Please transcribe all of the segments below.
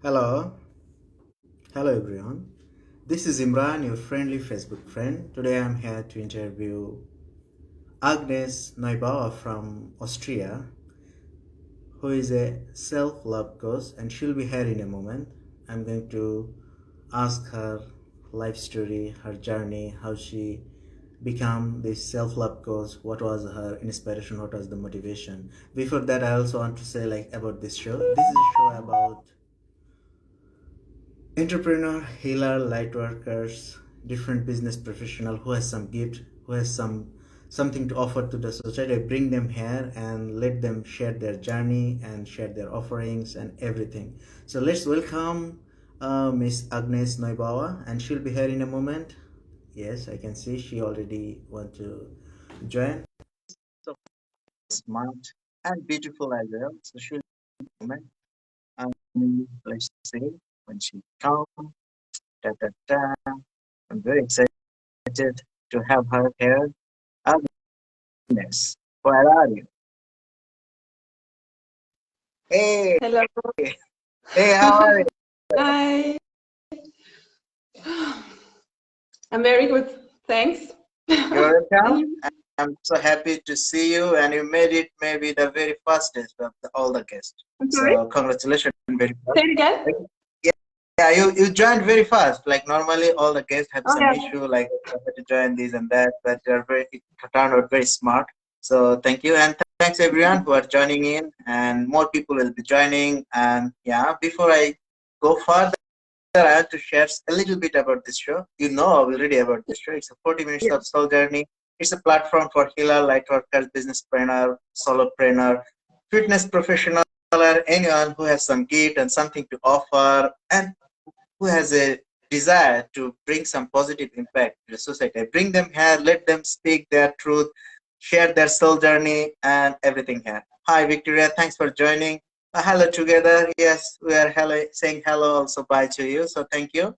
Hello, hello everyone. This is Imran, your friendly Facebook friend. Today I'm here to interview Agnes Neubauer from Austria, who is a self-love coach, and she'll be here in a moment. I'm going to ask her life story, her journey, how she become this self-love coach, what was her inspiration, what was the motivation. Before that, I also want to say like about this show. This is a show about entrepreneur, healer, light workers, different business professional who has some gift, who has something to offer to the society. I bring them here and let them share their journey and share their offerings and everything. So let's welcome Miss Agnes Neubauer, and she'll be here in a moment. Yes, I can see she already want to join. So smart and beautiful as well. So she'll be in a moment. Let's say when she comes, da da da. I'm very excited to have her here. Agnes, where are you? Hey, Hello. hey, how are you? Hi. I'm very good. Thanks. You're And welcome. you? I'm so happy to see you, and you made it maybe the very fastest of all the guests. I'm sorry? So congratulations, very fast. Say it again? Yeah, yeah, you joined very fast. Like normally, all the guests have Oh, some yeah. issue, like I had to join this and that, but you're very it turned out very smart. So thank you, and thanks everyone who are joining in, and more people will be joining. And yeah, before I go further, I have to share a little bit about this show. You know already about this show. It's a 40 minutes Yeah. of soul journey. It's a platform for healer, light workers, businesspreneur, solopreneur, fitness professional, or anyone who has some gift and something to offer, and who has a desire to bring some positive impact to the society. Bring them here, let them speak their truth, share their soul journey, and everything here. Hi, Victoria. Thanks for joining. Hello together. Yes, we are hello, saying hello also bye to you. So thank you.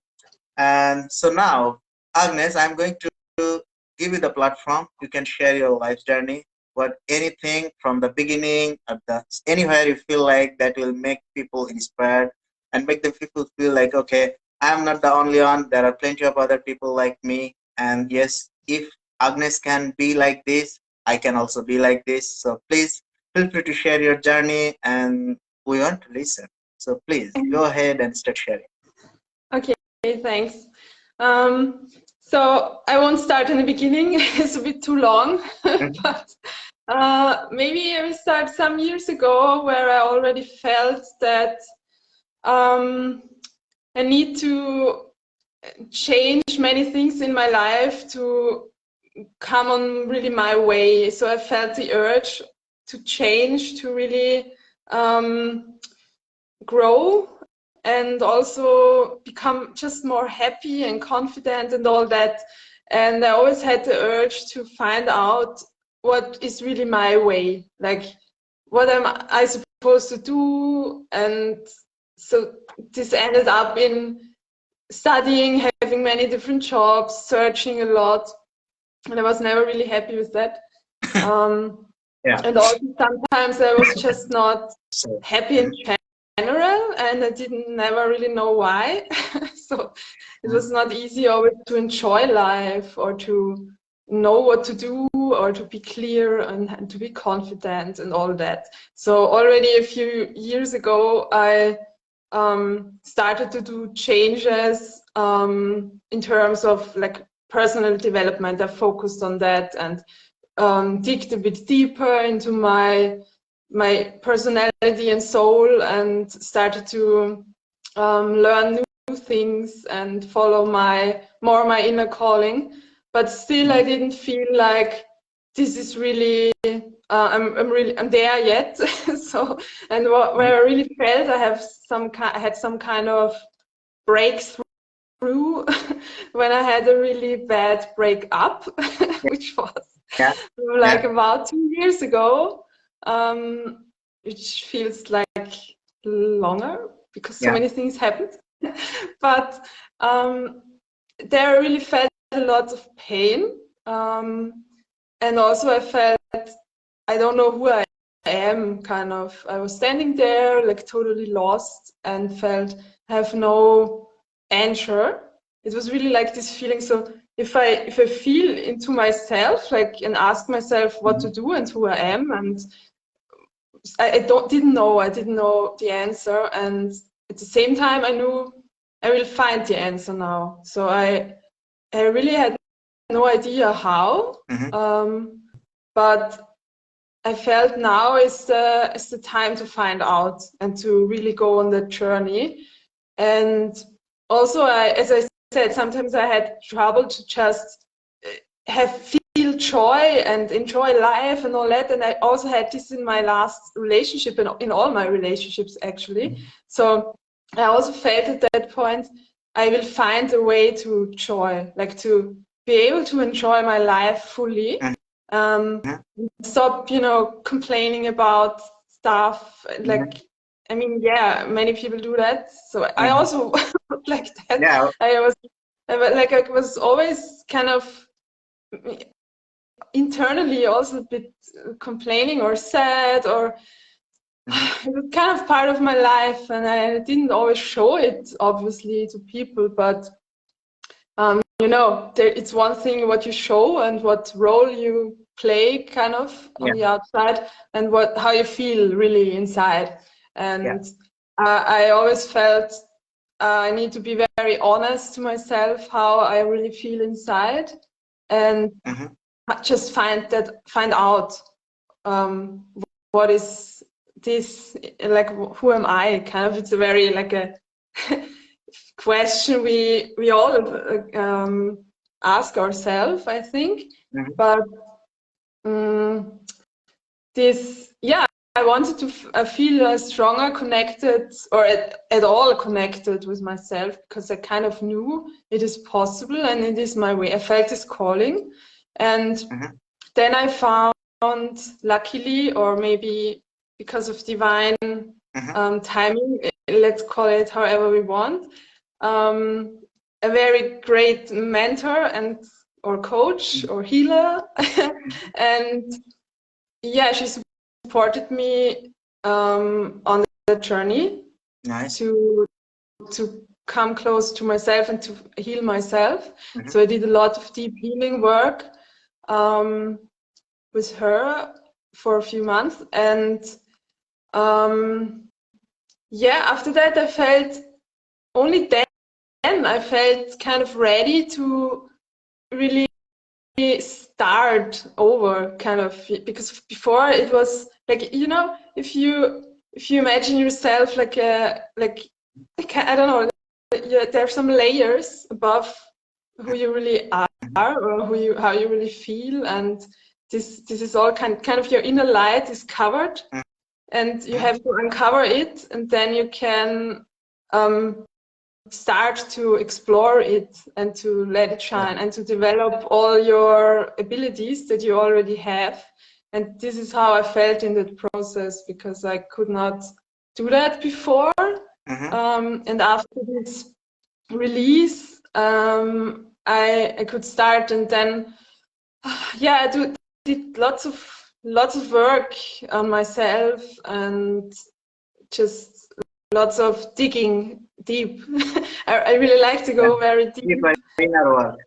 And so now, Agnes, I'm going to give you the platform. You can share your life journey, what anything from the beginning at the anywhere you feel like that will make people inspired and make the people feel like, okay, I'm not the only one. There are plenty of other people like me. And yes, if Agnes can be like this, I can also be like this. So please feel free to share your journey, and we want to listen. So please go ahead and start sharing. Okay, thanks. Um, so I won't start in the beginning. It's a bit too long, Mhm. but maybe I will start some years ago where I already felt that I need to change many things in my life to come on really my way. So I felt the urge to change, to really grow and also become just more happy and confident and all that. And I always had the urge to find out what is really my way, like what am I supposed to do. And so this ended up in studying, having many different jobs, searching a lot, and I was never really happy with that. Yeah. And also sometimes I was just not So, happy in general, and I didn't never really know why. So it was not easy always to enjoy life or to know what to do or to be clear and to be confident and all that. So already a few years ago, I started to do changes in terms of like personal development. I focused on that and digged a bit deeper into my personality and soul and started to learn new things and follow my inner calling. But still, I didn't feel like this is really I'm there yet. So, and where I really felt I had some kind of breakthrough when I had a really bad breakup, which was yeah, like yeah, about 2 years ago, which feels like longer because so yeah, many things happened. But there I really felt a lot of pain. And also I felt I don't know who I am, kind of. I was standing there like totally lost and felt I have no answer. It was really like this feeling. So if I feel into myself, like, and ask myself what to do and who I am, and didn't know the answer, and at the same time I knew I will find the answer now. So I really had no idea how, but I felt now is the time to find out and to really go on the journey. And also, as I said, sometimes I had trouble to just feel joy and enjoy life and all that. And I also had this in my last relationship and in all my relationships, actually. So I also felt at that point, I will find a way to joy, like to be able to enjoy my life fully. Stop, complaining about stuff. Like, I mean, yeah, many people do that. So I also like that. Yeah. I was always kind of internally also a bit complaining or sad, or it was kind of part of my life, and I didn't always show it obviously to people, but it's one thing what you show and what role you play kind of on the outside, and how you feel really inside. And I always felt I need to be very honest to myself how I really feel inside, and just find out what is this, like, who am I, kind of. It's a very like a question we all ask ourselves, I think. But I wanted to feel stronger connected, or at all connected with myself, because I kind of knew it is possible and it is my way. I felt this calling, and then I found, luckily, or maybe because of divine timing, let's call it however we want, a very great mentor or coach or healer. And yeah, she supported me on the journey. Nice. to come close to myself and to heal myself. So I did a lot of deep healing work with her for a few months, and after that I felt, only then I felt kind of ready to really start over, kind of, because before it was like, if you imagine yourself like I don't know, there are some layers above who you really are, or how you really feel, and this is all kind of your inner light is covered, and you have to uncover it, and then you can start to explore it and to let it shine and to develop all your abilities that you already have. And this is how I felt in that process, because I could not do that before. And after this release, I could start, and then I did lots of work on myself, and just lots of digging deep. I really like to go very deep. Inner work.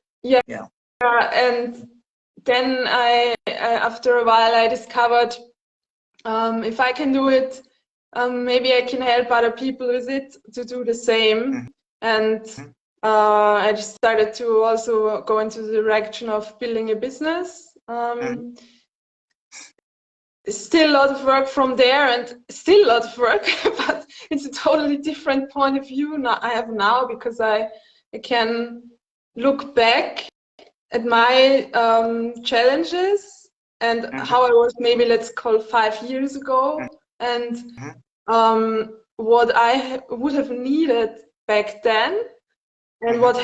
And then after a while I discovered, if I can do it, maybe I can help other people with it to do the same. And I just started to also go into the direction of building a business. Still a lot of work from there, and still a lot of work, but it's a totally different point of view I have now, because I can look back at my challenges and how I was, maybe let's call 5 years ago, and what I would have needed back then, and what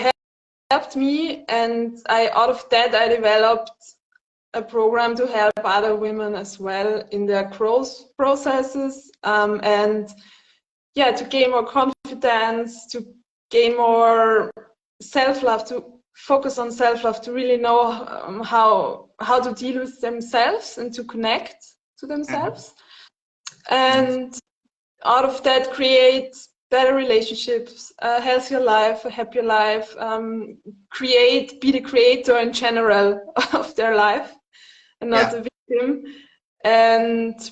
helped me. And out of that I developed a program to help other women as well in their growth processes, and to gain more confidence, to gain more self-love, to focus on self-love, to really know how to deal with themselves and to connect to themselves. and out of that create better relationships, a healthier life, a happier life, be the creator in general of their life and not a victim, and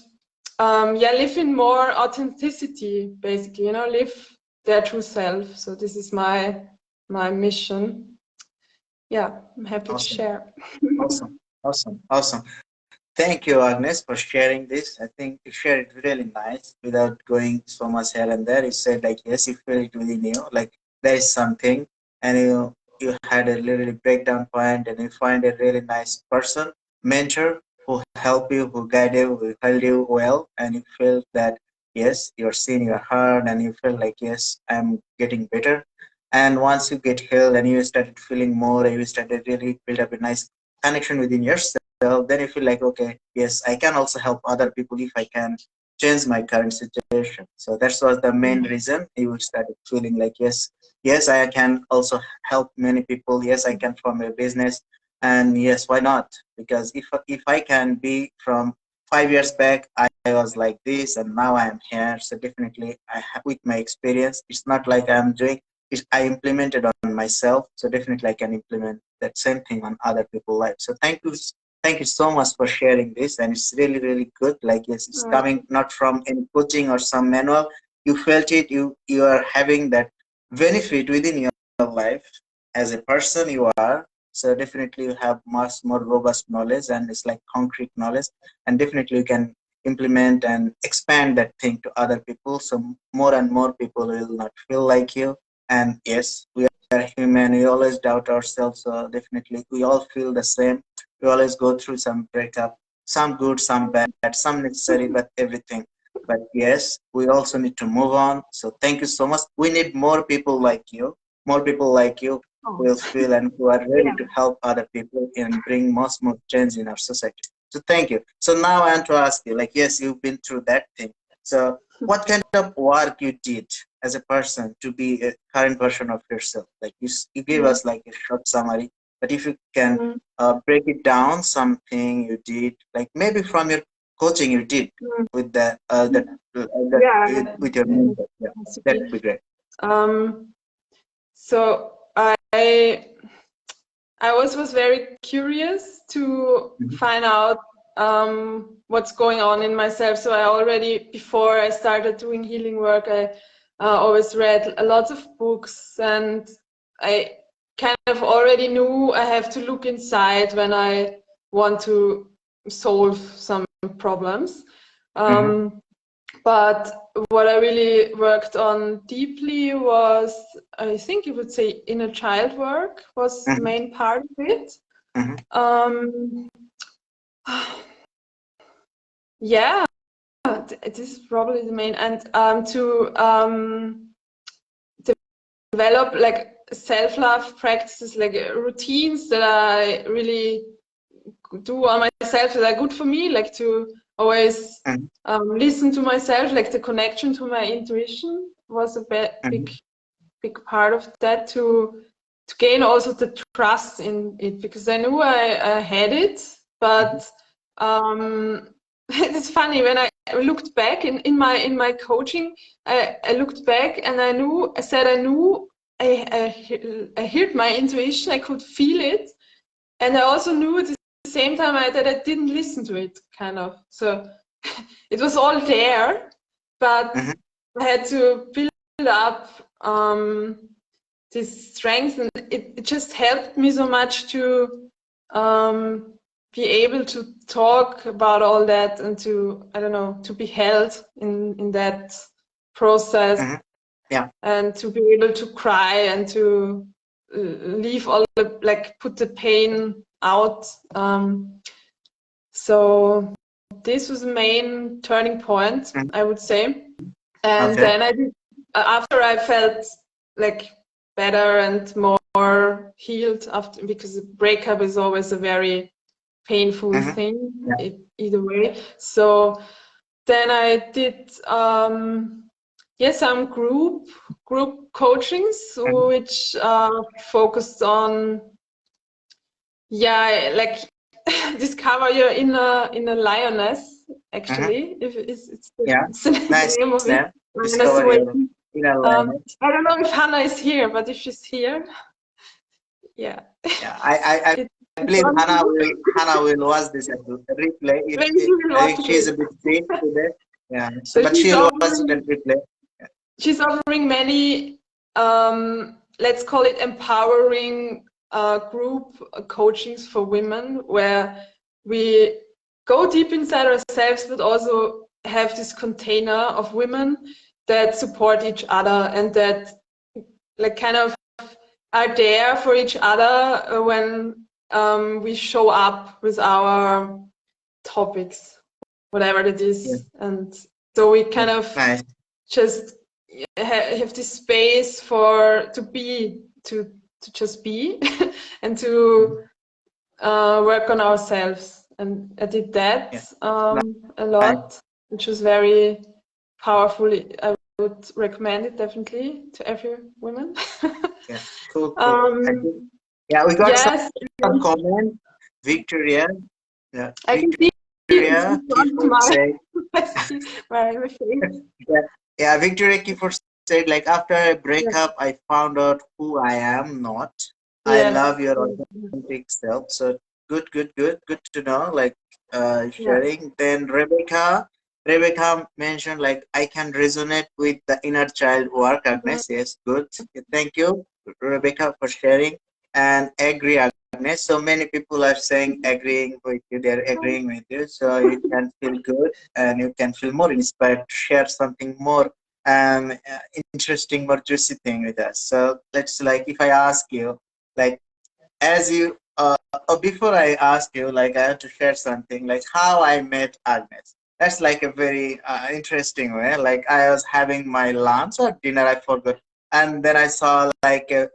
yeah, live in more authenticity, basically, you know, live their true self. So this is my mission. Yeah, I'm happy to share. Awesome. Thank you, Agnes, for sharing this. I think you shared it really nice without going so much here and there. You said like, yes, you feel it within you, like there is something, and you had a little breakdown point, and you find a really nice person, mentor, who help you, who guide you, who held you well, and you feel that yes, you're seeing your heart, and you feel like yes, I'm getting better. And once you get healed, and you started feeling more, and you started really build up a nice connection within yourself, then you feel like, okay, yes, I can also help other people if I can change my current situation. So that was the main reason you started feeling like, yes, I can also help many people. Yes, I can form a business, and yes, why not? Because if I can be from 5 years back, I was like this, and now I am here. So definitely, with my experience, it's not like I'm doing. I implemented on myself, so definitely I can implement that same thing on other people's lives. So thank you so much for sharing this, and it's really really good. Like yes, it's coming not from any coaching or some manual. You felt it. You are having that benefit within your life as a person you are. So definitely you have much more robust knowledge, and it's like concrete knowledge, and definitely you can implement and expand that thing to other people. So more and more people will not feel like you. And yes, we are human. We always doubt ourselves. So definitely we all feel the same. We always go through some breakup, some good, some bad, some necessary, but everything. But yes, we also need to move on. So thank you so much. We need more people like you, more people like you who will feel and who are ready to help other people and bring much more change in our society. So thank you. So now I want to ask you, like, yes, you've been through that thing. So what kind of work you did as a person to be a current version of yourself? Like you gave us like a short summary, but if you can break it down, something you did, like maybe from your coaching you did with with your mentor, yeah, that would be great. So I was very curious to find out what's going on in myself. So I already, before I started doing healing work, I always read a lot of books, and I kind of already knew I have to look inside when I want to solve some problems. But what I really worked on deeply was, I think you would say, inner child work was the main part of it. Yeah, this is probably the main, and to develop like self-love practices, like routines that I really do on myself that are good for me, like to always listen to myself, like the connection to my intuition was a big part of that, to gain also the trust in it, because I knew I had it, but it's funny, when I looked back in my coaching, I looked back and I knew I heard my intuition, I could feel it, and I also knew at the same time that I didn't listen to it, kind of. So it was all there, but I had to build up this strength, and it just helped me so much to be able to talk about all that, and to, I don't know, to be held in that process, and to be able to cry and to leave all the, like, put the pain out. So this was the main turning point, I would say. And then I did, after I felt like better and more healed, after, because a breakup is always a very painful thing, either way. So then I did some group coachings, which focused on like discover your inner lioness, Mhm. actually. If it's Yeah, the nice name of it. name. Agnes Discover your Neubauer. inner alignment. I don't know if Hannah is here, but if she's here, yeah. Yeah, I It, it's believe on Hannah will watch this as a replay. maybe you will I watch think she's it. a bit sick today. Yeah, so So but she'll watch it and replay. Yeah. she's offering many, let's call it empowering group coachings for women, where we go deep inside ourselves, but also have this container of women that support each other and that like kind of are there for each other when we show up with our topics, whatever it Yeah. is. And so we kind Yeah. of Nice. just have this space for to just be and to work on ourselves. And I did that Yeah. a Nice. lot, which was very powerful. I would recommend it definitely to every woman. Yeah. Cool. Cool. I think, yeah, we got Yes, some comment. Victoria. Yeah. I can see it Victoria on Kifur my said. my face. Yeah. Yeah. Victoria Kifur said, like, after a Yeah. breakup, I found out who I am not. I love Yes. your authentic self. So good to know. Like Yeah. sharing. Then Rebecca mentioned, like, I can resonate with the inner child work, Mhm. Agnes. Yes, good. Thank you, Rebecca, for sharing. And agree, Agnes. So many people are saying agreeing with you. They're agreeing with you. So you can feel good and you can feel more inspired to share something more interesting, more juicy thing with us. So let's, like, if I ask you, like, as you before I ask you, like, I have to share something, like how I met Agnes. That's like a very interesting way. Like, I was having my lunch or dinner, I forgot, and then I saw like a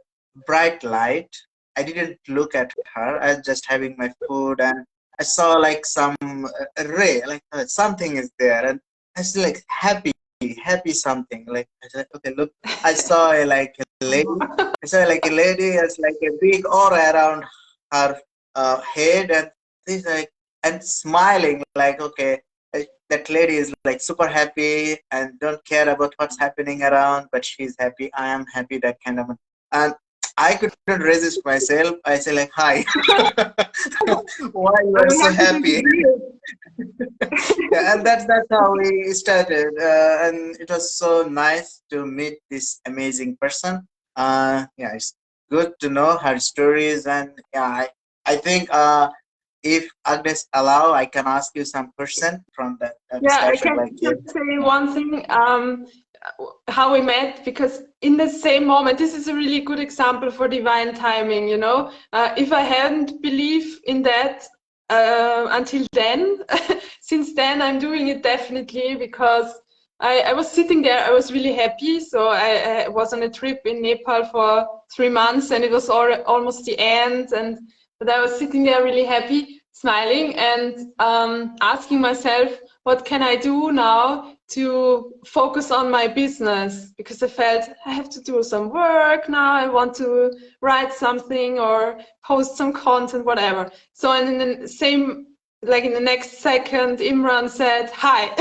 bright light. I didn't look at her. I was just having my food, and I saw like some ray, like something is there, and I was like happy something. Like, I said, okay, look, I saw like a lady. I saw like a lady has like a big aura around her head, and she's like, and smiling, like, okay, that lady is like super happy and don't care about what's happening around, but she's happy. I am happy, that kind of. And I couldn't resist myself. I say like, hi, why you But are we so have to do happy? Yeah, and that's how we started, and it was so nice to meet this amazing person. Yeah, it's good to know her stories, and yeah, I think if Agnes allow, I can ask you some question from that Yeah, I discussion. can Like, yeah. just say one thing, how we met, because in the same moment, this is a really good example for divine timing, you know. If I hadn't believed in that until then, since then I'm doing it definitely, because I was sitting there, I was really happy. So I was on a trip in Nepal for 3 months, and it was almost the end, but I was sitting there really happy, smiling, and asking myself, what can I do now to focus on my business? Because I felt I have to do some work now. I want to write something or post some content, whatever. So, and in the same, like in the next second, Imran said, hi.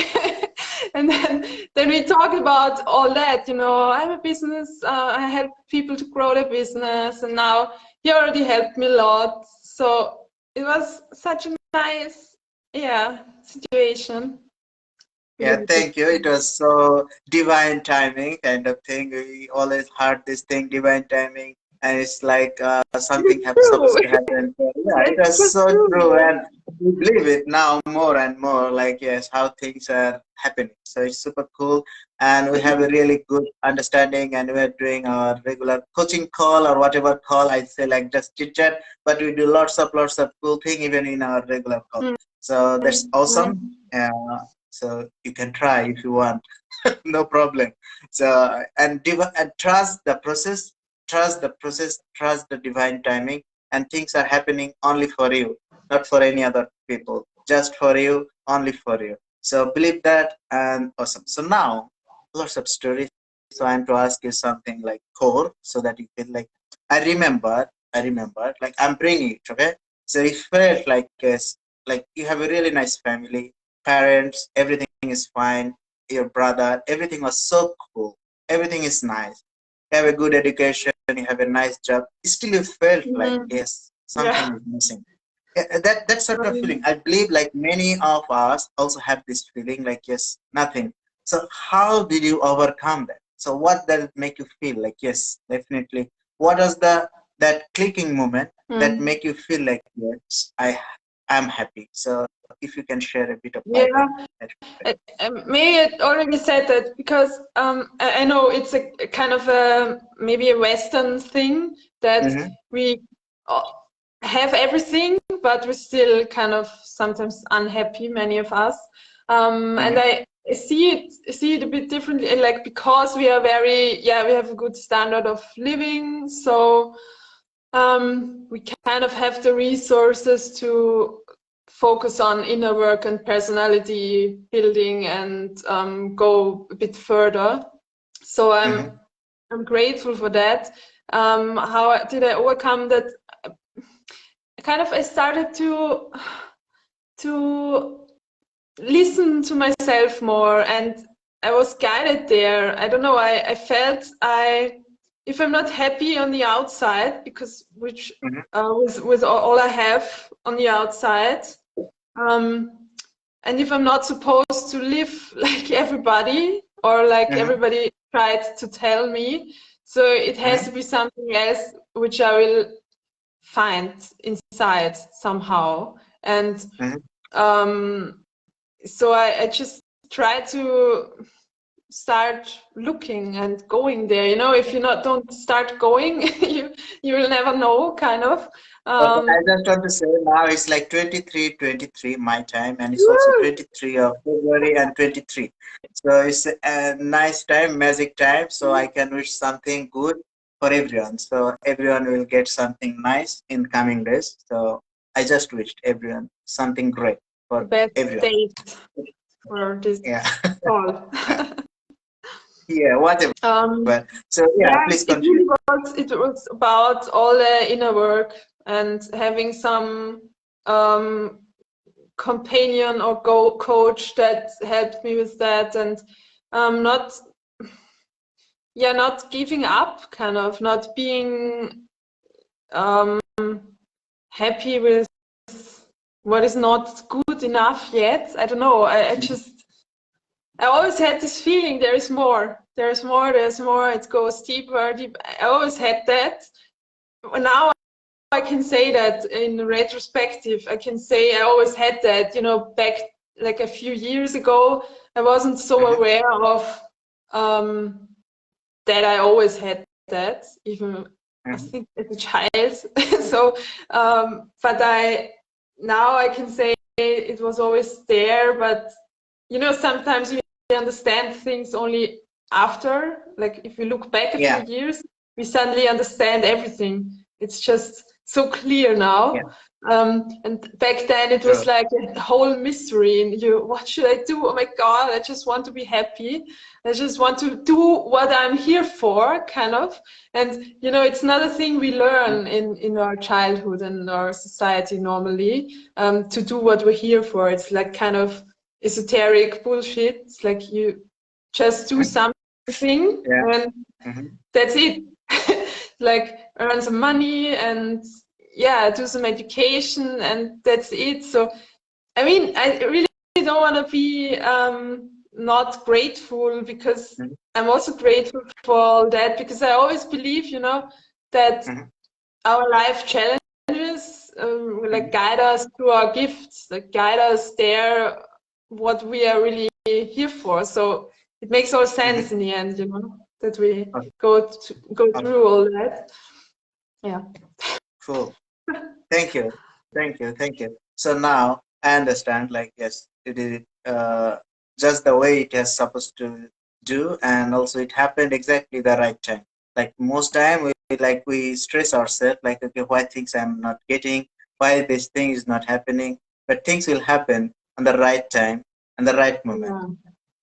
And then we talked about all that, you know, I have a business, I help people to grow their business, and now he already helped me a lot. So it was such a nice, yeah, situation. Yeah, Really thank you. It was so divine timing kind of thing. We always heard this thing, divine timing, and it's like something have true. supposed to happen. So, yeah, it That's was so so true, true. and we believe it now more and more. Like, yes, how things are happening. So it's super cool, and we have a really good understanding. And we're doing our regular coaching call or whatever call. I say like just chit chat, but we do lots of cool thing even in our regular call. Mm, So that's mm, awesome. So you can try if you want, no problem. So and trust the process, trust the divine timing, and things are happening only for you, not for any other people, just for you, only for you. So believe that, and awesome. So now lots of stories. So I'm to ask you something like core, so that you can, like, I remember, like, I'm bringing it. Okay, so it felt like, yes, like, you have a really nice family, parents, everything is fine, your brother, everything was so cool, everything is nice, you have a good education, you have a nice job, still you felt like, Mhm. yes, Yeah. something is missing. Yeah, that sort of feeling, Um, I believe, like many of us also have this feeling like, yes, nothing. So how did you overcome that? So what does it make you feel like, yes, definitely, what was the that clicking moment that mm. make you feel like, yes, I'm happy? So if you can share a bit of light Yeah. on that. Maybe I already said that because I know it's a kind of maybe a Western thing that Mm-hmm, we uh, have everything, but we're still kind of sometimes unhappy, many of us. And mm-hmm, I see it a bit differently, like because we are we have a good standard of living, so we kind of have the resources to focus on inner work and personality building and go a bit further. So mm-hmm, I'm grateful for that. How did I overcome that? I started to listen to myself more, and I was guided there. I don't know. I felt if I'm not happy on the outside, because which mm-hmm, with all I have on the outside, and if I'm not supposed to live like everybody, or like mm-hmm, everybody tried to tell me, so it has mm-hmm, to be something else which I will find inside somehow. And mm-hmm. um, so I just try to start looking and going there. You know, if you not don't start going, you will never know, kind of. Okay, Um, I just want to say now it's like 23 my time, and it's also 23 of February and 23. So it's a nice time, magic time. So I can wish something good for everyone. So everyone will get something nice in coming days. So I just wished everyone something great the for best everyone. date for this Yeah, call. yeah, whatever. um, So yeah, yeah, please it continue. really was. It was about all the inner work and having some um, companion or coach that helped me with that, and not not giving up, kind of not being um, happy with what is not good enough yet. I don't know. I always had this feeling there is more. There's more. There's more. It goes deeper. Deep. I always had that. Now I can say that in retrospective, I can say I always had that. You know, back like a few years ago, I wasn't so Mhm, aware of that. I always had that, even I mhm, think as a child. So, but now I can say it was always there. But you know, sometimes we understand things only after. Like if we look back a few yeah, years, we suddenly understand everything. It's just so clear yeah, now. And back then it was true. like a whole mystery. And what should I do? Oh my God, I just want to be happy. I just want to do what I'm here for, kind of. And you know, it's not a thing we learn in our childhood and our society normally, to do what we're here for. It's like kind of esoteric bullshit. It's like you just do Mhm, something yeah. and Mhm, that's it. Like earn some money and yeah, do some education and that's it. So I mean, I really don't want to be not grateful, because mhm, I'm also grateful for all that, because I always believe, you know, that mhm, our life challenges like mhm, guide us through our gifts, like guide us there, what we are really here for. So it makes all mhm. sense in the end, you know, that we Okay, go okay, through all that. Yeah. cool. Thank you. Thank you. Thank you. So now I understand, like, yes, it is just the way it has supposed to do, and also it happened exactly the right time. Like most time we stress ourselves, like, okay, why things I'm not getting, why this thing is not happening, but things will happen on the right time and the right moment, Yeah,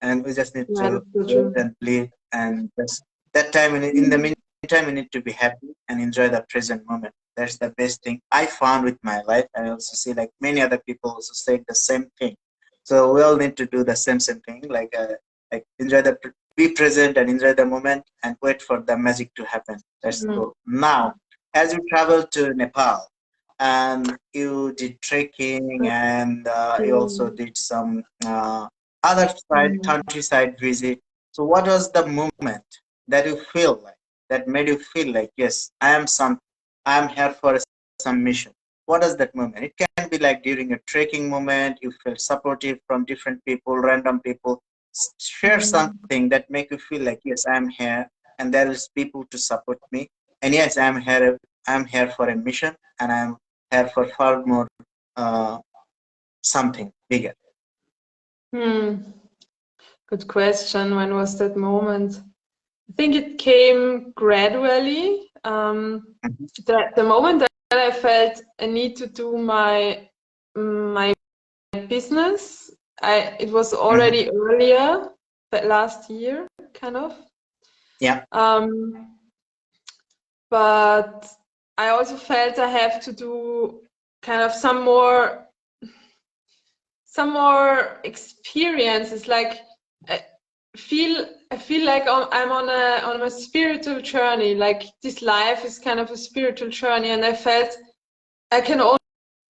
and we just need yeah, to that's so wait true. and believe, and just that time in the meantime we need to be happy and enjoy the present moment. That's the best thing I found with my life. I also see like many other people also say the same thing. So we all need to do the same thing, like enjoy be present and enjoy the moment and wait for the magic to happen. That's Mm. cool. Now, as you travel to Nepal and you did trekking and you also did some other side Mm. countryside visit. So what was the moment that you feel like, that made you feel like, yes, I am here for some mission? What is that moment? It can be like during a trekking moment, you feel supportive from different people, random people. Share Mm. something that make you feel like, yes, I am here and there is people to support me. And yes, I'm here for a mission and I'm here for far more uh, something bigger. Hmm. Good question. When was that moment? I think it came gradually. Mhm. The moment that I felt I need to do my business, it was Mhm. already earlier, but last year, kind of. Yeah. But I also felt I have to do kind of some more experiences. Like I I feel like I'm on a spiritual journey. Like this life is kind of a spiritual journey, and I felt I can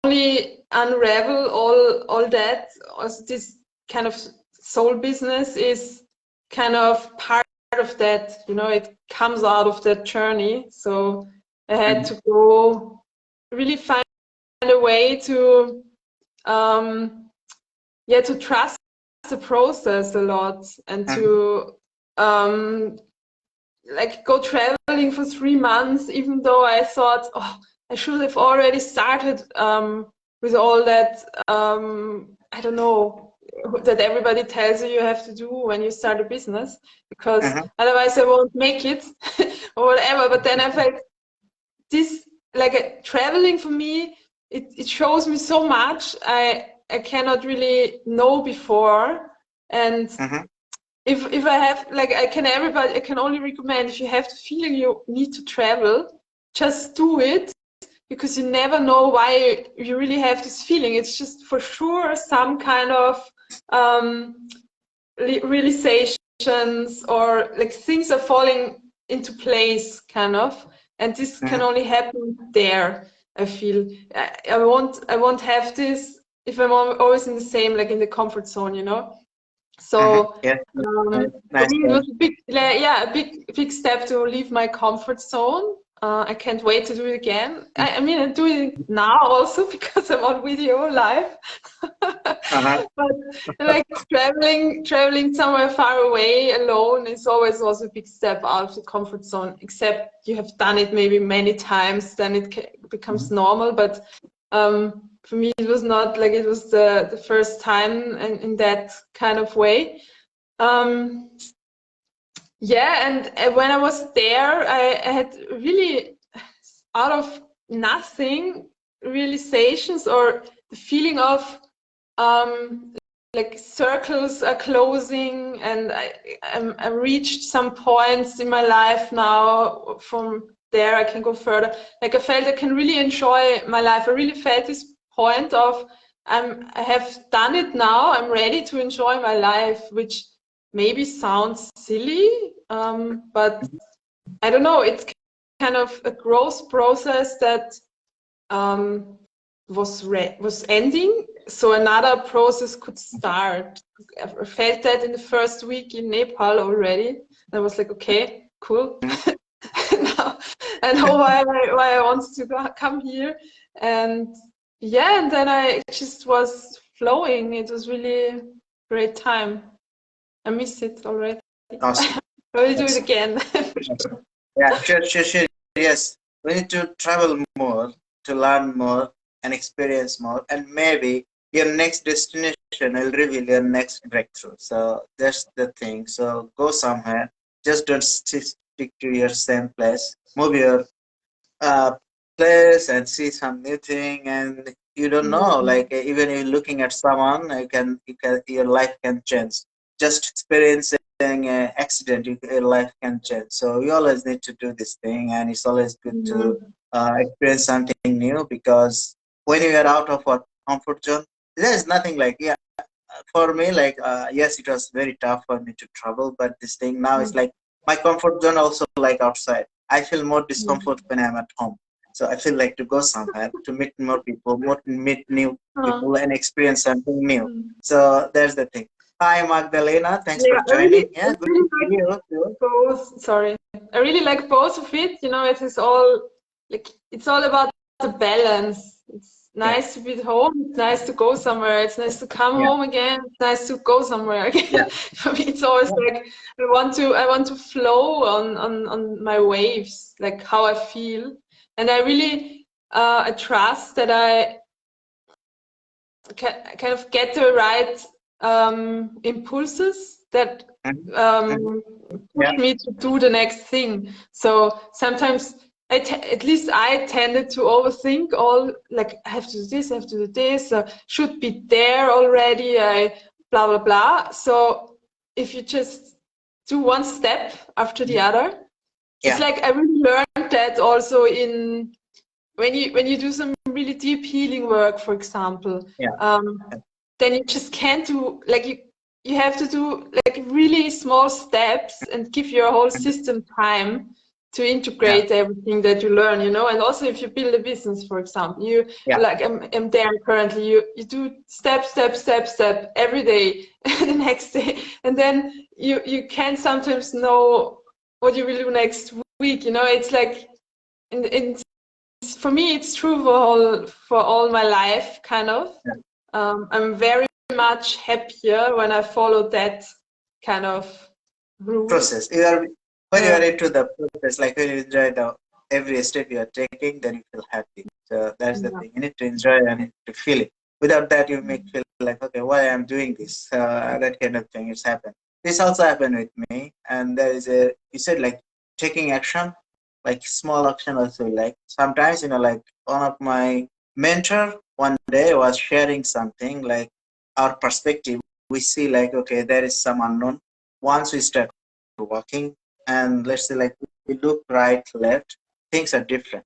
only unravel all that. Also, this kind of soul business is kind of part of that. You know, it comes out of that journey. So I had Mhm. to go really find a way to yeah, to trust the process a lot and Mhm. to like go traveling for 3 months, even though I thought, oh, I should have already started with all that, I don't know, that everybody tells you have to do when you start a business, because Mhm. otherwise I won't make it or whatever. But then I felt this, like traveling for me, it shows me so much I cannot really know before. And Mhm. if I have, like, I can only recommend, if you have the feeling you need to travel, just do it, because you never know why you really have this feeling. It's just for sure some kind of um, realizations, or like things are falling into place, kind of. And this can Mhm. only happen there. I feel I won't have this if I'm always in the same, like in the comfort zone, you know. Mhm. So Yes. Nice, for nice me, it point. was a big, yeah, a big step to leave my comfort zone. I can't wait to do it again. I mean, I'm doing it now also because I'm on video live. Uh-huh. But like traveling somewhere far away alone is always also a big step out of the comfort zone. Except you have done it maybe many times, then it becomes Mhm. normal. But for me, it was not like, it was the first time in that kind of way. Um, yeah, and when I was there, I had really, out of nothing, realizations, or the feeling of like circles are closing, and I reached some points in my life now. From there, I can go further. Like I felt I can really enjoy my life. I really felt this point of I have done it now. I'm ready to enjoy my life, which maybe sounds silly, but I don't know. It's kind of a growth process that um, was ending, so another process could start. I felt that in the first week in Nepal already. I was like, okay, cool. Mhm. Now I know why I wanted to come here. And yeah, and then I just was flowing. It was really a great time. I miss it already. Awesome. I will do it Awesome. again. Awesome. Yeah, sure, sure, sure. Yes, we need to travel more to learn more and experience more, and maybe your next destination will reveal your next breakthrough. So that's the thing. So go somewhere. Just don't stick to your same place. Move your uh, place and see some new thing, and you don't know, like even if looking at someone, your life can change. Just experiencing an accident, your life can change. So you always need to do this thing, and it's always good to Mhm. experience something new, because when you are out of our comfort zone, there is nothing like, yeah, for me, like, yes, it was very tough for me to travel, but this thing now is Mm. like my comfort zone also like outside. I feel more Mm. discomfort when I'm at home. So I feel like to go somewhere to meet more people, meet new Uh, people and experience something new. mm. So there's the thing. Hi, Magdalena. Thanks for Yeah, joining. I Yeah, good to really see like you too. both. Sorry, I really like both of it. You know, it is all like it's all about the balance. It's Yeah, nice to be at home. It's nice to go somewhere. It's nice to come yeah, home again. It's nice to go somewhere yeah, again. For me, it's always yeah. like I want to flow on my waves, like how I feel, and I really I trust that I kind of get the right impulses that Mhm, mhm. push Yeah, me to do the next thing. So sometimes at least I tended to overthink all, like I have to do this, I have to do this, should be there already, I blah blah blah. So if you just do one step after the mhm, other, it's yeah, like I really learned that also in when you do some really deep healing work, for example, yeah, um, then you just can't do like you have to do like really small steps and give your whole mhm, system time to yeah, integrate everything that you learn, you know. And also if you build a business, for example, you yeah, like I'm there currently, you do step every day the next day, and then you can sometimes know what you will do next week, you know. It's like in for me, it's true for all my life, kind of. yeah. I'm very much happier when I follow that kind of rule. Process. You are when you Yeah, are into the process, like when you enjoy the every step you are taking, then you feel happy. So that's the yeah, thing. You need to enjoy and you need to feel it. Without that, you make feel like, okay, why I'm doing this? That kind of thing. It's happened. This also happened with me, and there is a you said like taking action, like small action also. Like sometimes, like one of my mentor one day was sharing something like our perspective. We see like, okay, there is some unknown. Once we start walking and let's say like we look right left, things are different.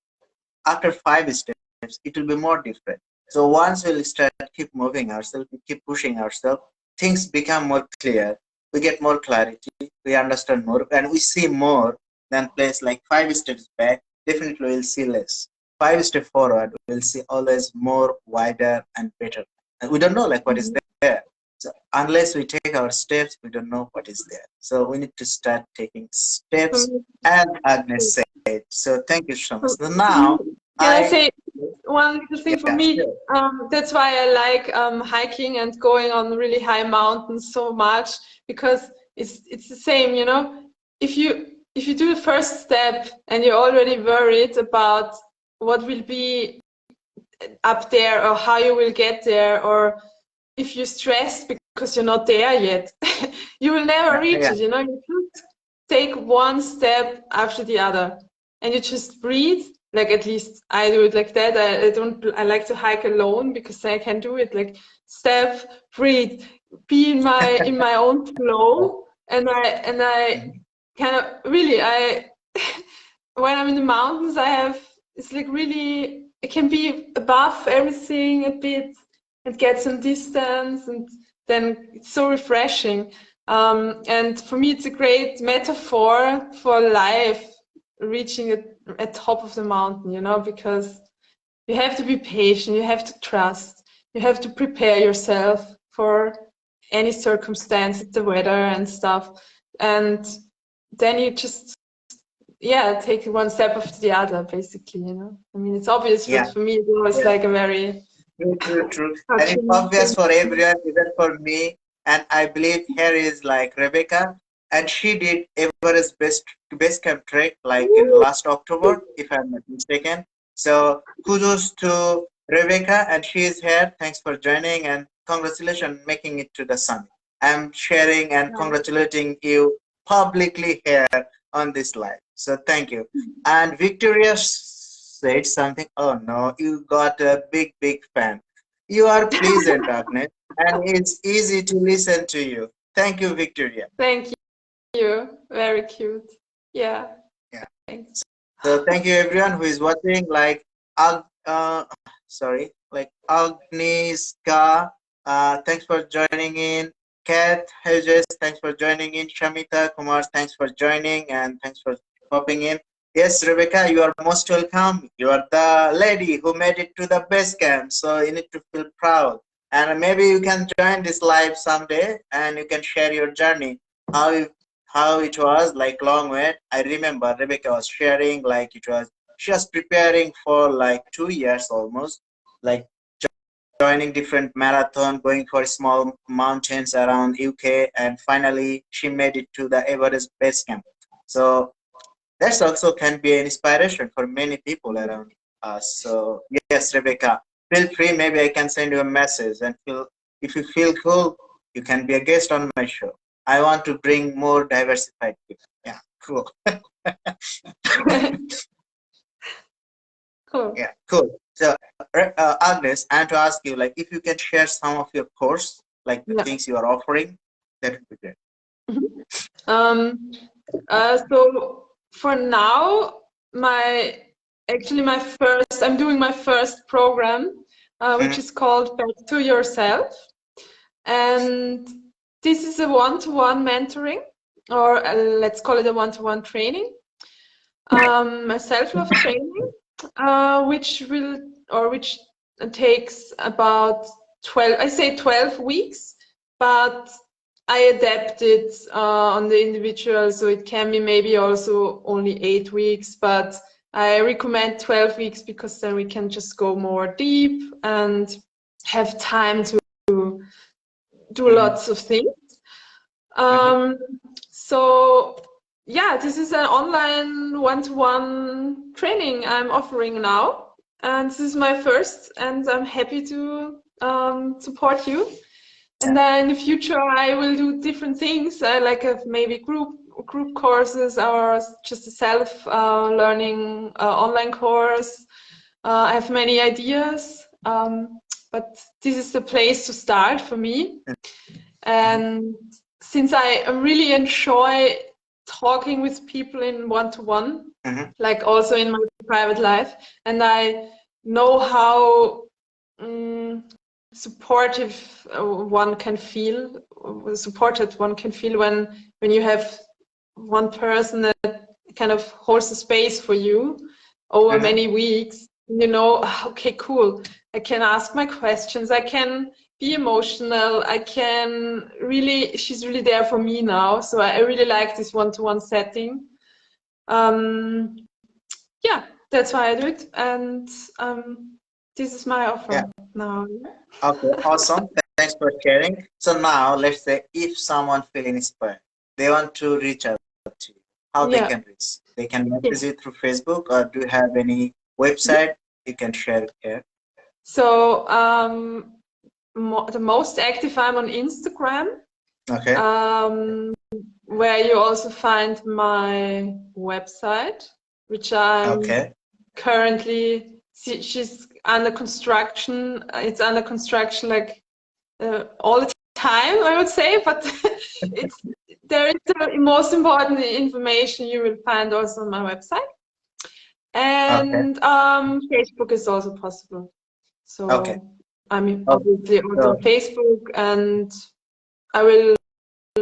After 5 steps it will be more different. So once we'll start keep moving ourselves, we keep pushing ourselves, things become more clear, we get more clarity, we understand more and we see more than place like 5 steps back. Definitely we'll see less. 5 steps forward we'll see always more wider and better, and we don't know like what is mhm. there. So unless we take our steps, we don't know what is there. So we need to start taking For steps, me, as Agnes said. So thank you so much. So for me, now, can I I, say one little thing for yeah, me? sure. That's why I like hiking and going on really high mountains so much, because it's the same, you know. If you do the first step and you're already worried about what will be up there or how you will get there, or if you're stressed because you're not there yet, you will never Yeah, reach yeah, it. You know, you just take one step after the other, and you just breathe. Like at least I do it like that. I don't. I like to hike alone because I can do it like step, breathe, be in my own yeah. flow, and I Mhm. kind of really I when I'm in the mountains, I have it's like really it can be above everything a bit and get some distance, and then it's so refreshing. And for me, it's a great metaphor for life, reaching at top of the mountain, you know, because you have to be patient, you have to trust, you have to prepare yourself for any circumstance, the weather and stuff, and then you just yeah, take one step after the other, basically, you know. I mean, it's obvious, but Yeah, for me, it was yeah. like a very True, true, true. And it's touching obvious thing. for everyone, even for me. And I believe here is like Rebecca, and she did Everest best camp trek like in last October, if I'm not mistaken. So kudos to Rebecca, and she is here. Thanks for joining, and congratulations making it to the summit. I'm sharing and Yeah. congratulating you publicly here on this live. So thank you. And Victoria said something. Oh no, you got a big fan. You are pleasant, Agnes, and it's easy to listen to you. Thank you, Victoria. Thank you. Very cute. Yeah, Yeah. thanks. So thank you everyone who is watching. Like, sorry, like Agnieszka. Thanks for joining in. Kat, Hedges, thanks for joining in. Shamita, Kumar, thanks for joining and thanks for popping in. Yes, Rebecca, you are most welcome. You are the lady who made it to the base camp, so you need to feel proud. And maybe you can join this live someday and you can share your journey. How it, how it was like long wait. I remember Rebecca was sharing like it was she was preparing for like 2 years almost, like joining different marathon, going for small mountains around UK, and finally she made it to the Everest base camp. So that's also can be an inspiration for many people around us. So yes, Rebecca, feel free. Maybe I can send you a message, and feel if you feel cool, you can be a guest on my show. I want to bring more diversified people. Yeah, cool. Cool. Yeah, cool. So, Agnes, I want to ask you, like, if you can share some of your course, like the Yeah. things you are offering, that would be great. Um, so for now, I'm doing my first program, which is called Back to Yourself, and this is a one-to-one mentoring, or let's call it a one-to-one training, a self-love training, which takes about 12 weeks, but I adapt it on the individual, so it can be maybe also only 8 weeks, but I recommend 12 weeks because then we can just go more deep and have time to do lots of things. So yeah, this is an online one-to-one training I'm offering now, and this is my first, and I'm happy to support you. And then in the future, I will do different things. I like maybe group courses or just a self-learning online course. I have many ideas, but this is the place to start for me. And since I really enjoy talking with people in one-to-one, like also in my private life, and I know how supported one can feel when you have one person that kind of holds a space for you over many weeks. You know, okay, cool. I can ask my questions. I can be emotional. She's really there for me now. So I really like this one-to-one setting. Yeah, that's why I do it. And this is my offer now. Okay, awesome. Thanks for sharing. So now let's say if someone feeling inspired, they want to reach out to you, how they can reach? They can message you through Facebook, or do you have any website you can share here? So the most active I'm on Instagram. Okay. Where you also find my website, which I'm currently, she's under construction. It's under construction like all the time, I would say, but there is the most important information you will find also on my website. And Facebook is also possible. So I'm obviously also on Facebook, and I will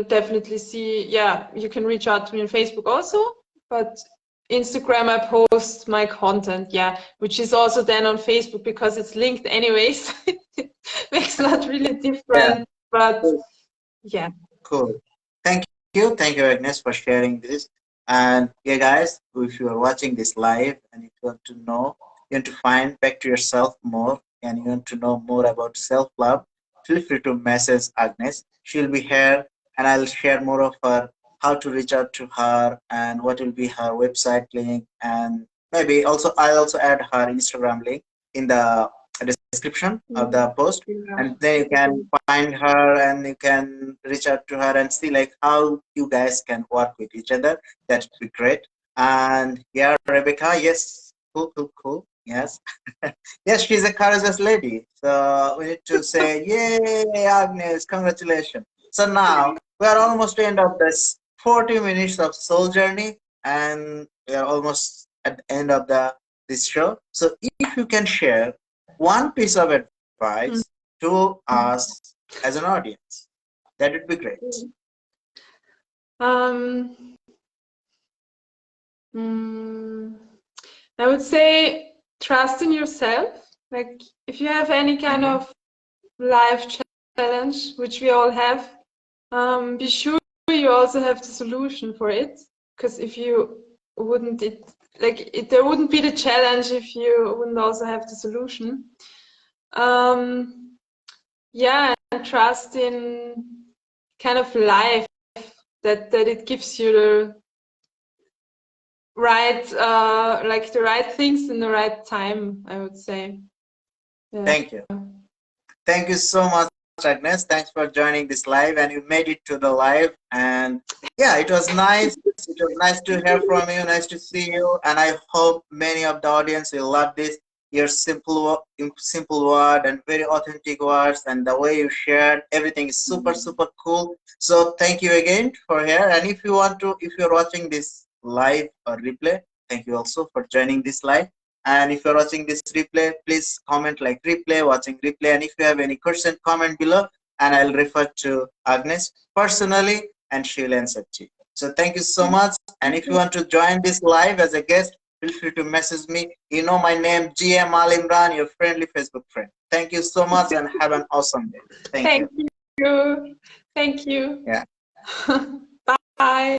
definitely see, you can reach out to me on Facebook also, but Instagram I post my content, which is also then on Facebook because it's linked anyways. It makes not really different, but Cool. Thank you, Agnes, for sharing this. And guys, if you are watching this live and if you want to know, you want to find back to yourself more, and you want to know more about self-love, feel free to message Agnes. She'll be here, and I'll share more of her, how to reach out to her, and what will be her website link, and maybe also I'll also add her Instagram link in the description of the post, and then you can find her and you can reach out to her and see like how you guys can work with each other. That would be great. And Rebecca, yes, cool. Yes. Yes, she's a courageous lady. So we need to say, yay, Agnes, congratulations. So now we are almost to end of this 40 minutes of soul journey, and we are almost at the end of this show. So if you can share one piece of advice to us as an audience? That would be great. I would say trust in yourself. Like if you have any kind of life challenge, which we all have, be sure you also have the solution for it. Because if you wouldn't, there wouldn't be the challenge if you wouldn't also have the solution. Yeah, and trust in kind of life that it gives you the right, the right things in the right time, I would say. Yeah. Thank you. Thank you so much, Agnes. Thanks for joining this live, and you made it to the live. And yeah, it was nice. It was nice to hear from you. Nice to see you. And I hope many of the audience will love this. Your simple word and very authentic words, and the way you shared everything is super cool. So thank you again for here. And if you're watching this live or replay, thank you also for joining this live. And if you're watching this replay, please comment like replay, watching replay. And if you have any question, comment below, and I'll refer to Agnes personally, and she'll answer to you. So thank you so much. And if you want to join this live as a guest, feel free to message me. You know my name, G M AL IMRAN, your friendly Facebook friend. Thank you so much, and have an awesome day. Thank you. Thank you. Thank you. Yeah. Bye.